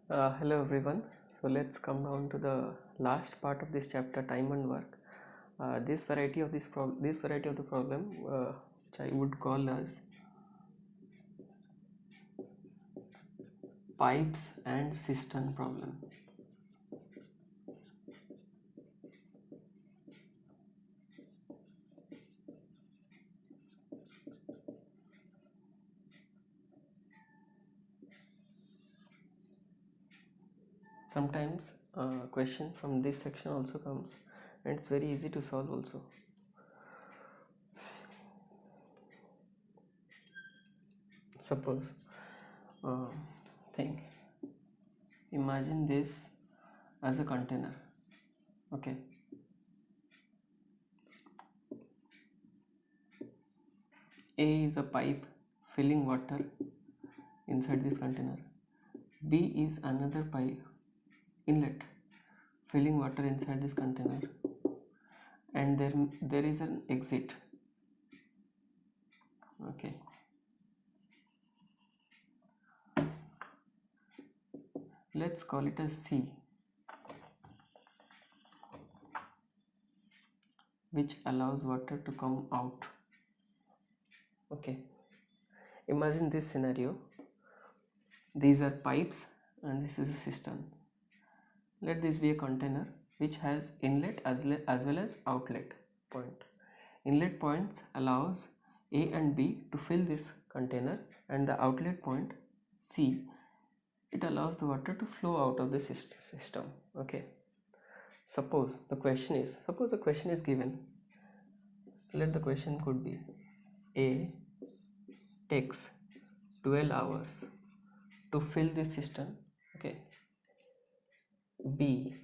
Hello everyone. So let's come down to the last part of this chapter, time and work. This variety of the problem, which I would call as pipes and cistern problem. Sometimes question from this section also comes, and it's very easy to solve also. Suppose uh, think imagine this as a container. Okay, A is a pipe filling water inside this container. B is another pipe inlet filling water inside this container, and then there is an exit. Okay, let's call it as C, which allows water to come out. Okay, imagine this scenario. These are pipes and this is a cistern. Let this be a container which has inlet as well as outlet point. Inlet points allows A and B to fill this container, and the outlet point C, it allows the water to flow out of the system. Okay, suppose the question is given. Let the question could be A takes 12 hours to fill this cistern. Okay, B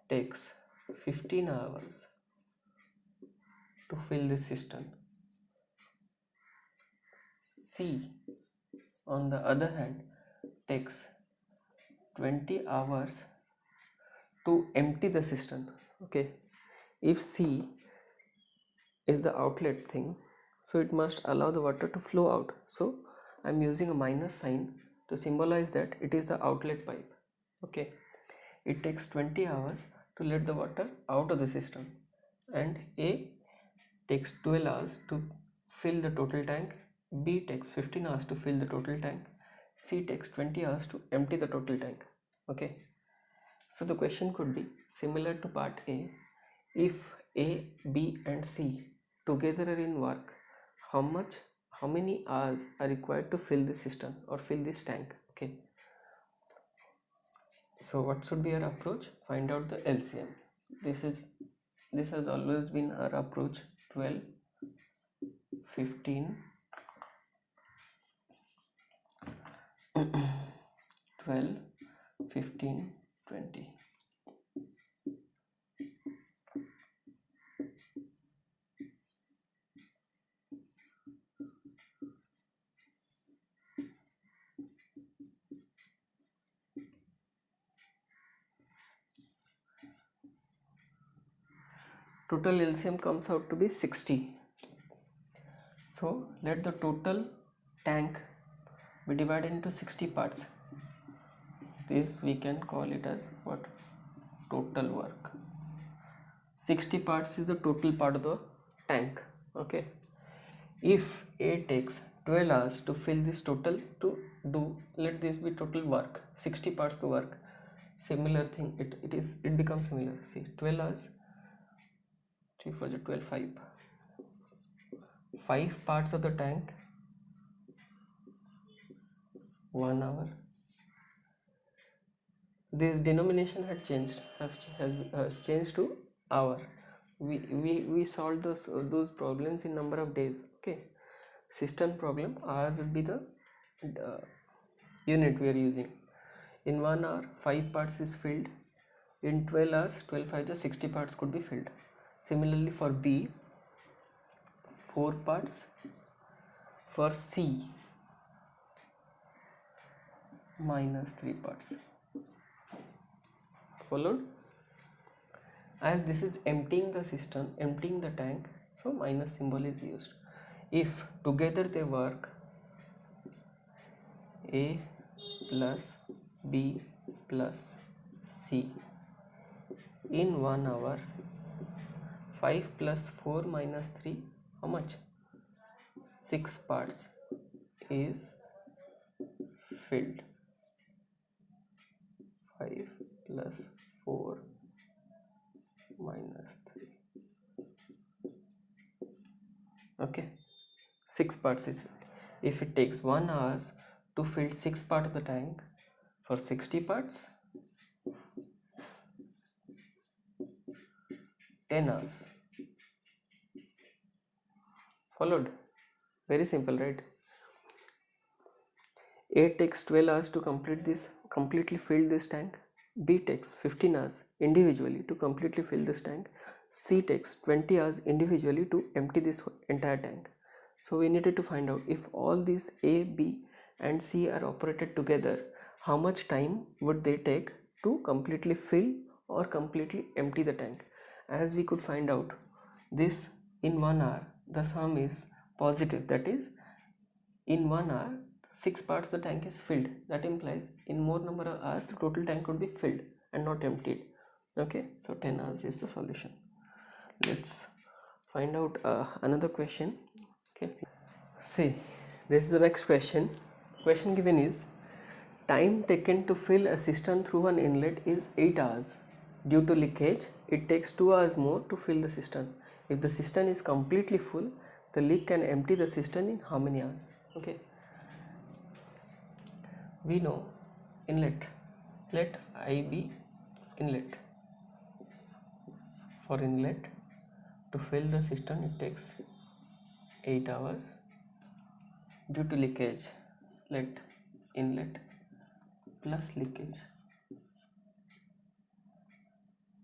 takes 15 hours to fill this cistern. C, on the other hand, takes 20 hours to empty the cistern. Okay, if C is the outlet thing, so it must allow the water to flow out. So I'm using a minus sign to symbolize that it is the outlet pipe. Okay, it takes 20 hours to let the water out of the system, and A takes 12 hours to fill the total tank, B takes 15 hours to fill the total tank, C takes 20 hours to empty the total tank. Okay, so the question could be similar to part A. If A, B and C together are in work, how many hours are required to fill this cistern or fill this tank? Okay, so what should be our approach? Find out the LCM. This has always been our approach. 12, 15, 12, 15, 20. Total LCM comes out to be 60. So let the total tank be divided into 60 parts. This we can call it as what? Total work. 60 parts is the total part of the tank. Okay, if A takes 12 hours to fill this total to do, let this be total work, 60 parts to work. Similar thing, it becomes similar. See, 12 hours, 3 for the 12, 5 parts of the tank, 1 hour. This denomination had changed, has changed to hour. We solved those problems in number of days. Okay, cistern problem, hours would be the unit we are using. In 1 hour 5 parts is filled. In 12 hours 12 5 the 60 parts could be filled. Similarly for B, 4 parts. For C, minus 3 parts. Followed? As this is emptying the cistern, emptying the tank, so minus symbol is used. If together they work, A plus B plus C. In 1 hour, 5 plus 4 minus 3, how much? 6 parts is filled. 5 plus 4 minus 3. Okay, 6 parts is filled. If it takes 1 hour to fill 6 parts of the tank for 60 parts, 10 hours. Followed? Very simple, right? A takes 12 hours to completely fill this tank. B takes 15 hours individually to completely fill this tank. C takes 20 hours individually to empty this entire tank. So we needed to find out if all these A, B and C are operated together, how much time would they take to completely fill or completely empty the tank. As we could find out, this in 1 hour the sum is positive, that is in 1 hour 6 parts the tank is filled. That implies in more number of hours the total tank could be filled and not emptied. Okay, so 10 hours is the solution. Let's find out another question. Okay, see, this is the next question. Question given is time taken to fill a cistern through an inlet is 8 hours. Due to leakage, it takes 2 hours more to fill the cistern. If the cistern is completely full, the leak can empty the cistern in how many hours? Okay, we know inlet, let I be inlet. For inlet to fill the cistern it takes 8 hours. Due to leakage, let inlet plus leakage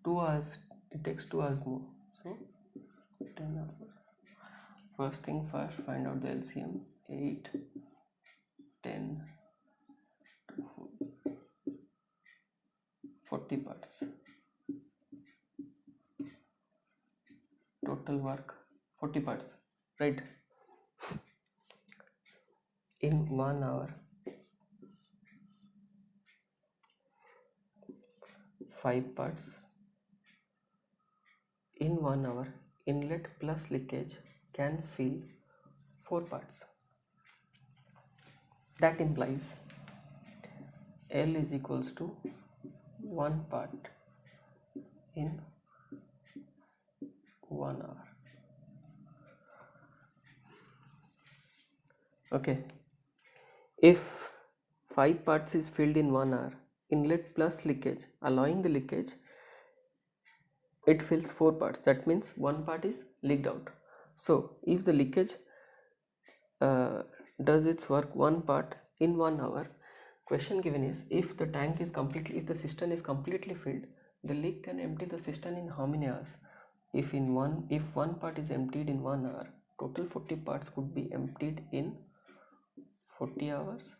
2 hours, it takes 2 hours more, so 10 hours. First thing first, find out the LCM. 8, 10, 40 parts. Total work 40 parts, right? In 1 hour, 5 parts. In 1 hour, inlet plus leakage can fill 4 parts. That implies L is equals to 1 part in 1 hour. Okay, if 5 parts is filled in 1 hour, inlet plus leakage, allowing the leakage, it fills 4 parts. That means 1 part is leaked out. So if the leakage does its work 1 part in 1 hour, question given is if the cistern is completely filled, the leak can empty the cistern in how many hours? If 1 part is emptied in 1 hour, total 40 parts could be emptied in 40 hours,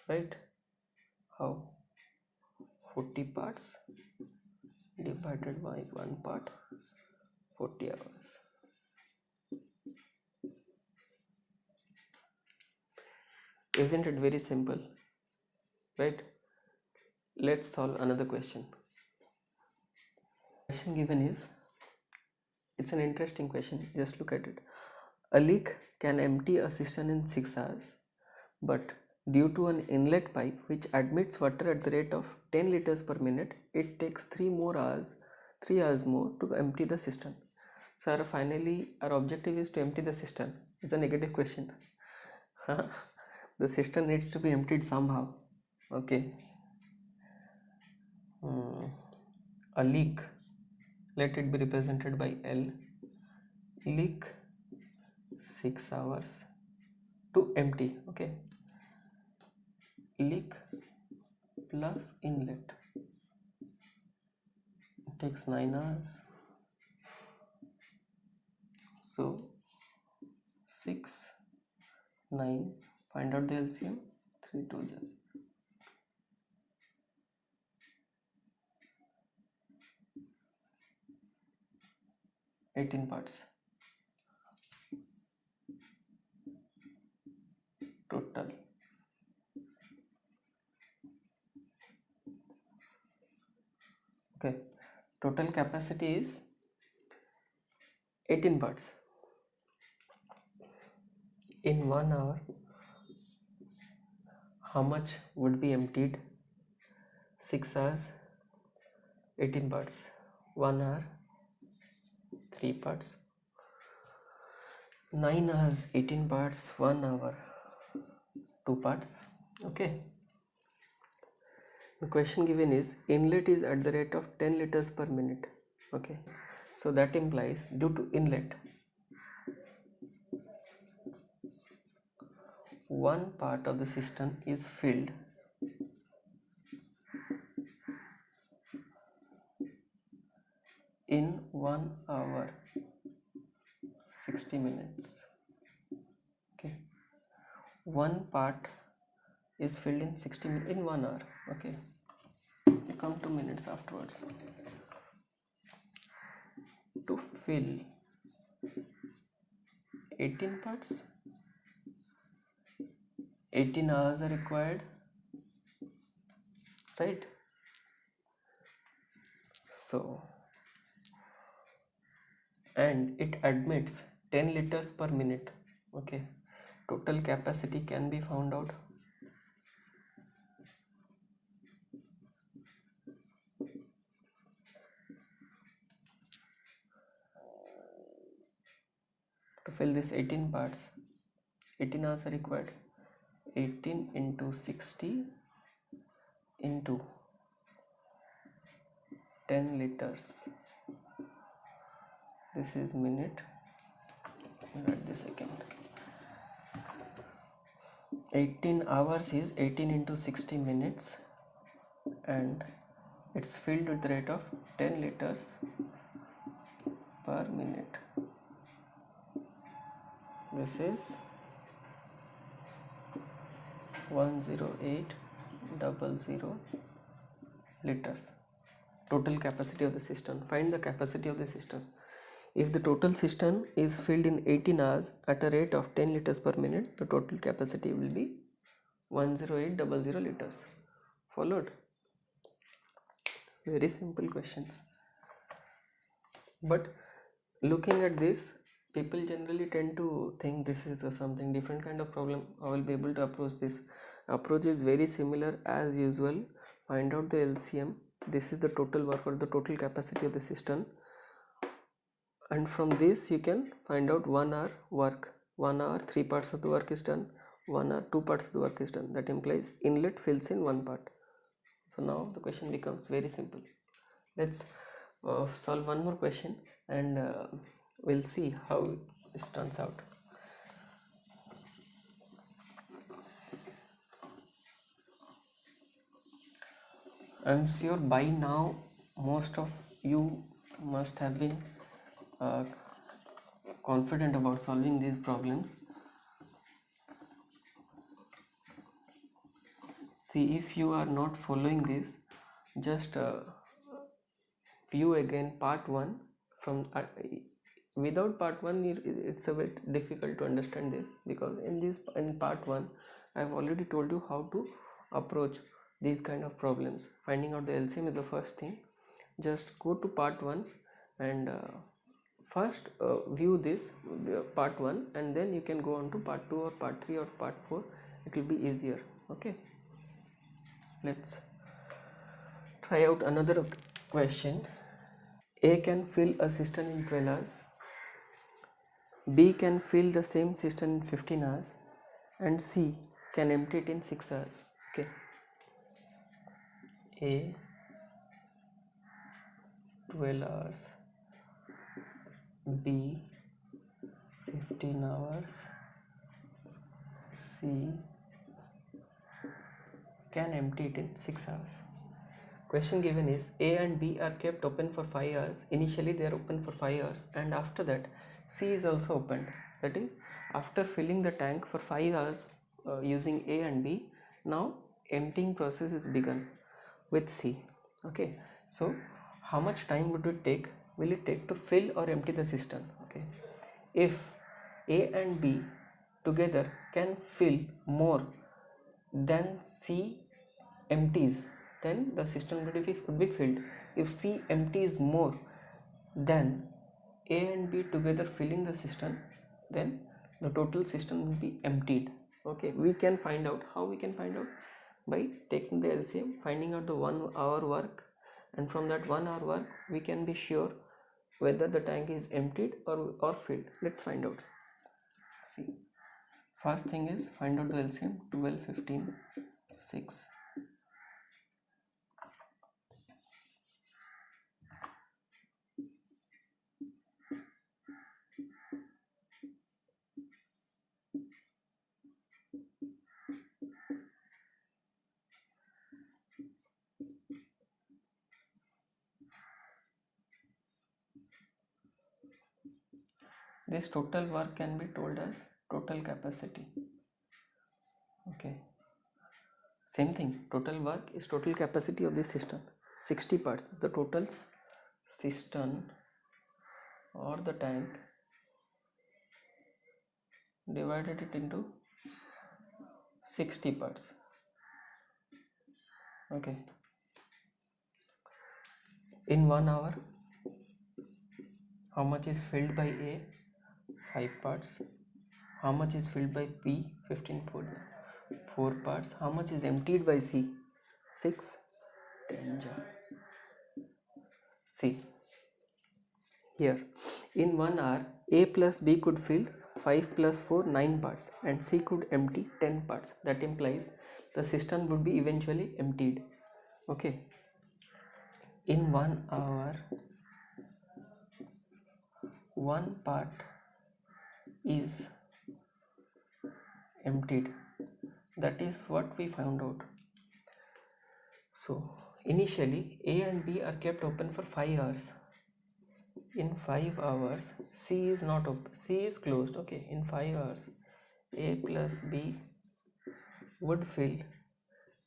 right? How? 40 parts divided by 1 part, 40 hours. Isn't it very simple, right? Let's solve another question. Question given is, it's an interesting question, just look at it. A leak can empty a cistern in 6 hours, but due to an inlet pipe which admits water at the rate of 10 liters per minute, it takes 3 hours more to empty the cistern. So our objective is to empty the cistern. It's a negative question. The cistern needs to be emptied somehow. Okay. A leak, let it be represented by L. Leak 6 hours to empty. Okay, leak plus inlet takes 9 hours, so 6, 9, find out the LCM. 3 2 just 18 parts total. Okay, total capacity is 18 parts. In 1 hour, how much would be emptied? 6 hours, 18 parts. 1 hour, 3 parts. 9 hours, 18 parts. 1 hour, 2 parts. Okay. The question given is inlet is at the rate of 10 liters per minute. Okay. So that implies due to inlet, one part of the system is filled in 1 hour 60 minutes. Okay, one part is filled in 60 minutes in 1 hour. Okay, we come to minutes afterwards. To fill 18 parts, 18 hours are required, right? So, and it admits 10 liters per minute. Okay, total capacity can be found out. To fill this 18 parts, 18 hours are required. 18 into 60 into 10 liters. This is minute. Write this second. 18 hours is 18 into 60 minutes, and it's filled with the rate of 10 liters per minute. This is 10800 liters. Total capacity of the system. Find the capacity of the system. If the total system is filled in 18 hours at a rate of 10 liters per minute, the total capacity will be 10800 liters. Followed? Very simple questions. But looking at this, people generally tend to think this is something different kind of problem. I will be able to approach this. Approach is very similar as usual. Find out the LCM. This is the total work or the total capacity of the system, and from this you can find out 1 hour work. 1 hour 3 parts of the work is done, 1 hour 2 parts of the work is done. That implies inlet fills in 1 part. So now the question becomes very simple. Let's solve one more question, and we'll see how this turns out. I'm sure by now most of you must have been uh, confident about solving these problems. See, if you are not following this, just view again part 1 from without part 1 it's a bit difficult to understand this, because in part 1 I've already told you how to approach these kind of problems. Finding out the LCM is the first thing. Just go to part 1 and first view this part 1, and then you can go on to part 2 or part 3 or part 4. It will be easier. Okay, let's try out another question. A can fill a cistern in 12 hours, B can fill the same cistern in 15 hours, and C can empty it in 6 hours. Okay, A 12 hours, B 15 hours, C can empty it in 6 hours. Question given is A and B are kept open for 5 hours. Initially they are open for 5 hours, and after that C is also opened. That is, after filling the tank for 5 hours using A and B, now emptying process is begun with C. Okay, so how much time would it take? Will it take to fill or empty the cistern? Okay, if A and B together can fill more than C empties, then the cistern would be filled. if C empty is more than A and B together filling the system, then the total system will be emptied. Okay, we can find out. How we can find out? By taking the LCM, finding out the 1 hour work, and from that 1 hour work we can be sure whether the tank is emptied or filled. Let's find out. See, first thing is find out the LCM. 12, 15, 6. This total work can be told as total capacity. Okay, same thing, total work is total capacity of this system, 60 parts. The total system or the tank divided it into 60 parts. Okay, in 1 hour how much is filled by A? 5 parts. How much is filled by B? 15 4 parts. How much is emptied by C? 6. 10 jar. See, here in 1 hour A plus B could fill 5 plus 4 9 parts, and C could empty 10 parts. That implies the system would be eventually emptied. Okay, in 1 hour 1 part is emptied. That is what we found out. So initially A and B are kept open for 5 hours. In 5 hours C is not open, C is closed. Okay, in 5 hours A plus B would fill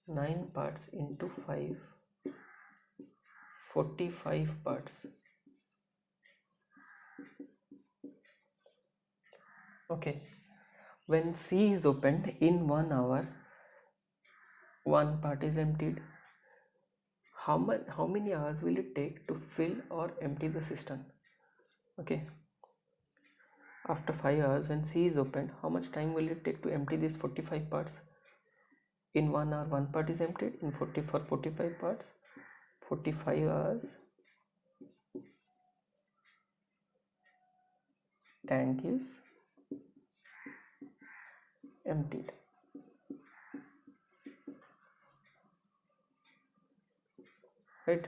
9 parts into 5, 45 parts. Okay, when C is opened in 1 hour 1 part is emptied. How many hours will it take to fill or empty the system? Okay, after 5 hours when C is opened, how much time will it take to empty these 45 parts? In 1 hour 1 part is emptied. In 45 parts, 45 hours tank is emptied. Right,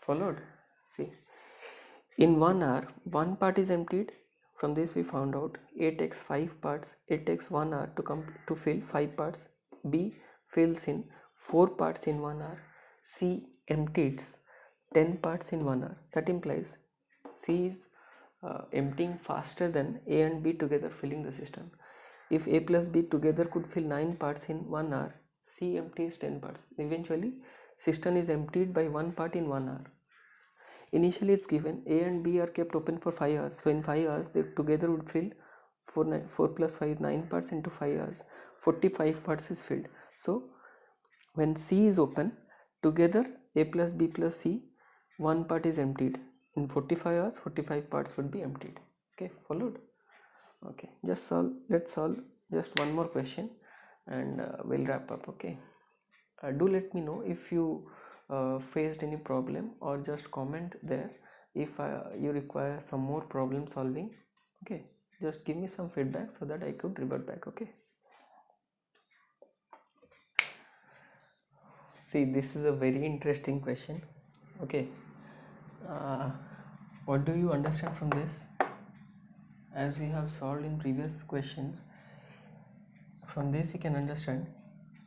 followed? See, in 1 hour 1 part is emptied. From this we found out A takes 5 parts. A takes 1 hour to fill 5 parts. B fills in 4 parts in 1 hour. C empties 10 parts in 1 hour. That implies C is emptying faster than A and B together filling the system. If A plus B together could fill 9 parts in 1 hour, C empties 10 parts. Eventually system is emptied by 1 part in 1 hour. Initially it's given A and B are kept open for 5 hours. So in 5 hours they together would fill 4 plus 5 9 parts into 5 hours. 45 parts is filled. So when C is open, together A plus B plus C, 1 part is emptied. In 45 hours 45 parts would be emptied. Okay, followed? Okay, let's solve just one more question and we'll wrap up. Okay, do let me know if you faced any problem, or just comment there if you require some more problem solving. Okay, just give me some feedback so that I could revert back. Okay, see, this is a very interesting question. Okay, what do you understand from this? As we have solved in previous questions, from this you can understand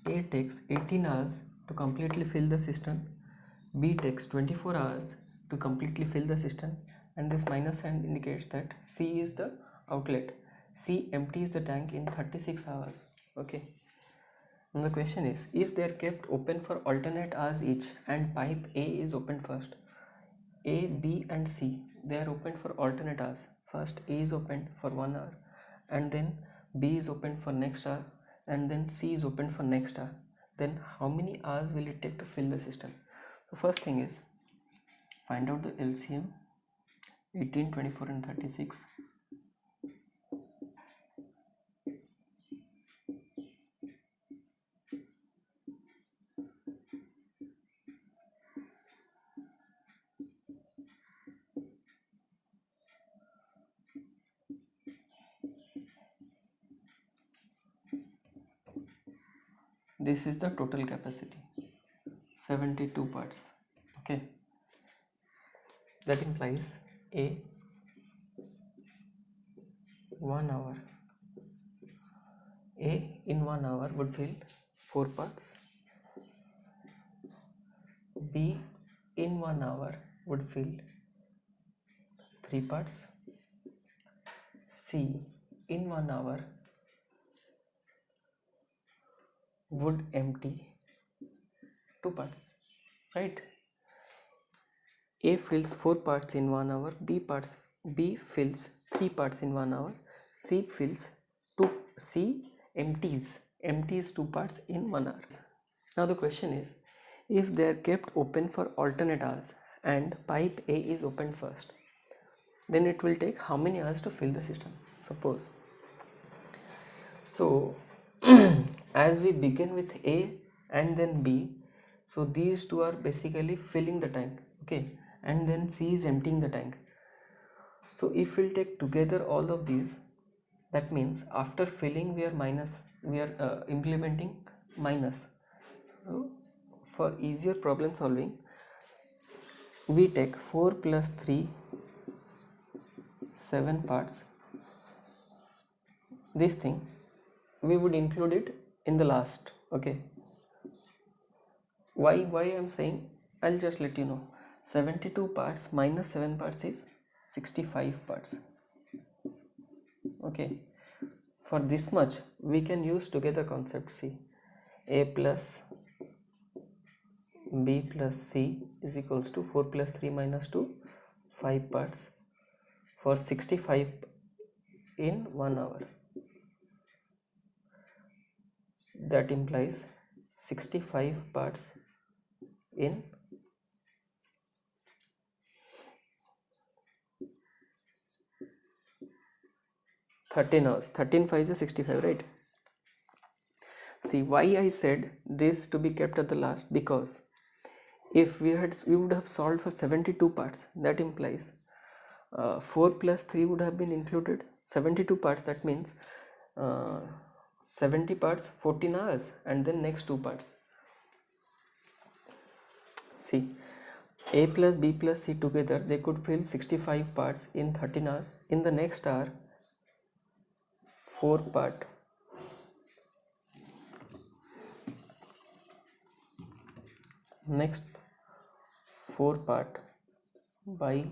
A takes 18 hours to completely fill the cistern, B takes 24 hours to completely fill the cistern, and this minus sign indicates that C is the outlet. C empties the tank in 36 hours. Okay, and the question is, if they are kept open for alternate hours each and pipe A is opened first, A, B and C, they are opened for alternate hours. First A is opened for 1 hour, and then B is opened for next hour, and then C is opened for next hour. Then how many hours will it take to fill the system? The first thing is find out the LCM 18, 24 and 36. This is the total capacity, 72 parts. Okay, that implies A 1 hour. A in 1 hour would fill 4 parts. B in 1 hour would fill 3 parts. C in 1 hour would empty 2 parts, right? A fills 4 parts in 1 hour, B fills 3 parts in 1 hour, C empties 2 parts in 1 hour. Now the question is, if they are kept open for alternate hours and pipe A is opened first, then it will take how many hours to fill the system? Suppose. So as we begin with A and then B, so these two are basically filling the tank, okay, and then C is emptying the tank. So if we'll take together all of these, that means after filling we are implementing minus. So for easier problem solving, we take 4 plus 3, 7 parts. This thing we would include it in the last. Okay, why I'm saying, I'll just let you know. 72 parts minus 7 parts is 65 parts. Okay, for this much we can use together concept. See, A plus B plus C is equals to 4 plus 3 minus 2, 5 parts for 65 in 1 hour. That implies 65 parts in 13 hours. 13 5 is 65, right? See, why I said this to be kept at the last, because if we would have solved for 72 parts, that implies 4 plus 3 would have been included, 72 parts, that means 70 parts, 14 hours, and then next 2 parts. See, A plus B plus C together, they could fill 65 parts in 13 hours. In the next hour, 4 part. Next 4 part by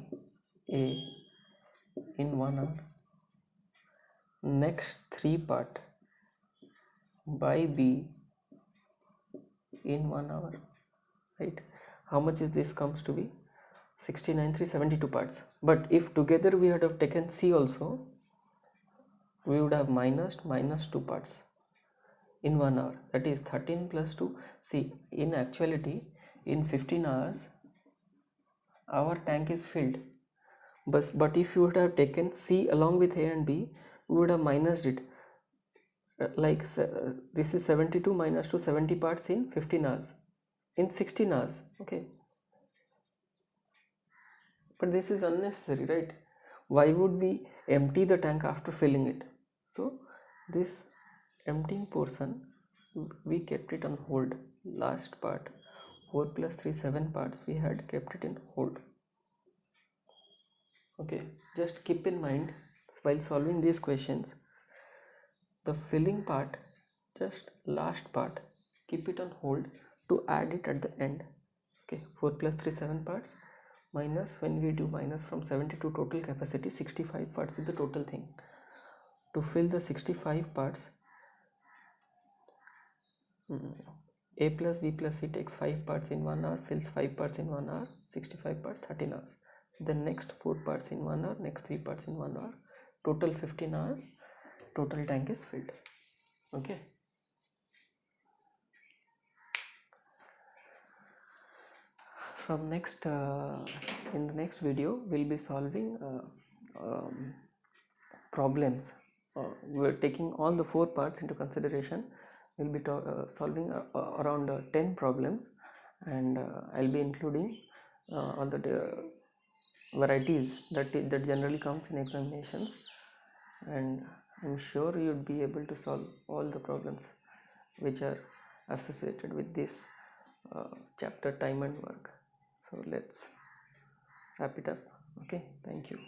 A in 1 hour. Next 3 part by B in 1 hour, right? How much is this comes to be? 69 3 72 parts. But if together we had have taken C also, we would have minus 2 parts in 1 hour, that is 13 plus 2. See, in actuality in 15 hours our tank is filled, but if you would have taken C along with A and B, we would have minused it, this is 72 minus 2, 70 parts in 15 hours, in 16 hours. Okay, but this is unnecessary, right? Why would we empty the tank after filling it? So this emptying portion we kept it on hold. Last part, 4 plus 3 7 parts, we had kept it in hold. Okay, just keep in mind while solving these questions, the filling part, just last part, keep it on hold to add it at the end. Okay, 4 plus 3 7 parts minus, when we do minus from 72 total capacity, 65 parts is the total thing. To fill the 65 parts, A plus B plus C takes 5 parts in 1 hour, fills 5 parts in 1 hour, 65 parts, 13 hours. Then next 4 parts in 1 hour, next 3 parts in 1 hour, total 15 hours, total tank is filled. Okay. from next in the next video we'll be solving problems. We're taking all the 4 parts into consideration. We'll be solving around 10 problems, and I'll be including all the varieties that generally comes in examinations, and I'm sure you'd be able to solve all the problems which are associated with this chapter time and work. So let's wrap it up. Okay, thank you.